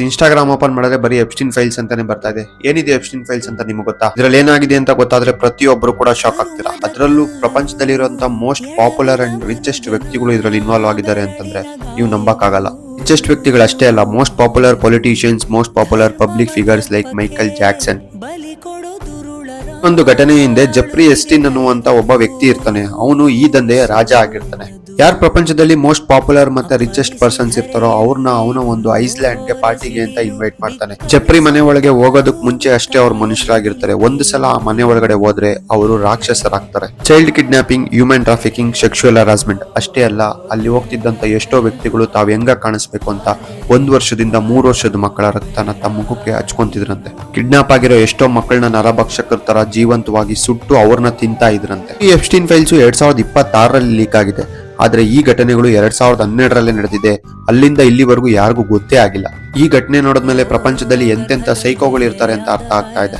Instagram open ಮಾಡಿದ್ರೆ ಬರೀ ಎಪ್ಸ್ಟಿನ್ files ಅಂತಾನೆ ಬರ್ತಾ ಇದೆ. ಏನಿದೆ ಎಪ್ಸ್ಟಿನ್ ಫೈಲ್ಸ್ ಅಂತ ನಿಮ್ಗೆ ಗೊತ್ತಾ? ಇದ್ರಲ್ಲಿ ಏನಾಗಿದೆ ಅಂತ ಗೊತ್ತಾದ್ರೆ ಪ್ರತಿಯೊಬ್ಬರು ಕೂಡ ಶಾಕ್ ಆಗ್ತೀರಾ. ಅದರಲ್ಲೂ ಪ್ರಪಂಚದಲ್ಲಿರುವಂತಹ ಮೋಸ್ಟ್ ಪಾಪ್ಯುಲರ್ ಅಂಡ್ ರಿಚೆಸ್ಟ್ ವ್ಯಕ್ತಿಗಳು ಇದರಲ್ಲಿ ಇನ್ವಾಲ್ವ್ ಆಗಿದ್ದಾರೆ ಅಂತಂದ್ರೆ ನೀವು ನಂಬಕ್ಕಾಗಲ್ಲ. ರಿಚೆಸ್ಟ್ ವ್ಯಕ್ತಿಗಳು ಅಷ್ಟೇ ಅಲ್ಲ, most popular politicians, most popular public figures like Michael Jackson. ಒಂದು ಘಟನೆ ಹಿಂದೆ ಜೆಫ್ರಿ ಎಸ್ಟಿನ್ ಅನ್ನುವಂತ ಒಬ್ಬ ವ್ಯಕ್ತಿ ಇರ್ತಾನೆ. ಅವನು ಈ ದಂಧೆಯ ರಾಜ ಆಗಿರ್ತಾನೆ. ಯಾರು ಪ್ರಪಂಚದಲ್ಲಿ ಮೋಸ್ಟ್ ಪಾಪ್ಯುಲರ್ ಮತ್ತೆ ರಿಚೆಸ್ಟ್ ಪರ್ಸನ್ಸ್ ಇರ್ತಾರೋ ಅವ್ರನ್ನ ಅವನ ಒಂದು ಐಸ್ಲ್ಯಾಂಡ್ ಗೆ ಪಾರ್ಟಿಗೆ ಅಂತ ಇನ್ವೈಟ್ ಮಾಡ್ತಾನೆ. ಜೆಫ್ರಿ ಮನೆ ಒಳಗೆ ಹೋಗೋದಕ್ ಮುಂಚೆ ಅಷ್ಟೇ ಅವ್ರು ಮನುಷ್ಯರಾಗಿರ್ತಾರೆ. ಒಂದು ಸಲ ಆ ಮನೆ ಒಳಗಡೆ ಹೋದ್ರೆ ಅವರು ರಾಕ್ಷಸರಾಗ್ತಾರೆ. Child kidnapping, human trafficking, sexual harassment ಅಷ್ಟೇ ಅಲ್ಲ, ಅಲ್ಲಿ ಹೋಗ್ತಿದ್ದಂತ ಎಷ್ಟೋ ವ್ಯಕ್ತಿಗಳು ತಾವ್ ಹೆಂಗ ಕಾಣಿಸ್ಬೇಕು ಅಂತ 1 ವರ್ಷದಿಂದ 3 ವರ್ಷದ ಮಕ್ಕಳ ರಕ್ತನ ತಮ್ಮ ಮುಖಕ್ಕೆ ಹಚ್ಕೊಂತಿದ್ರಂತೆ. ಕಿಡ್ನಾಪ್ ಆಗಿರೋ ಎಷ್ಟೋ ಮಕ್ಕಳನ್ನ ನರಭಕ್ಷಕರ ತರ ಜೀವಂತವಾಗಿ ಸುಟ್ಟು ಅವ್ರನ್ನ ತಿಂತಾ ಇದ್ರಂತೆ. ಈ ಎಪ್ಸ್ಟೀನ್ ಫೈಲ್ಸ್ 2026ರಲ್ಲಿ ಲೀಕ್ ಆಗಿದೆ. ಆದ್ರೆ ಈ ಘಟನೆಗಳು 2012ರಲ್ಲೇ ನಡೆದಿದೆ. ಅಲ್ಲಿಂದ ಇಲ್ಲಿವರೆಗೂ ಯಾರಿಗೂ ಗೊತ್ತೇ ಆಗಿಲ್ಲ. ಈ ಘಟನೆ ನೋಡಿದ್ಮೇಲೆ ಪ್ರಪಂಚದಲ್ಲಿ ಎಂತೆಂತ ಸೈಕೋಗಳು ಇರ್ತಾರೆ ಅಂತ ಅರ್ಥ ಆಗ್ತಾ ಇದೆ.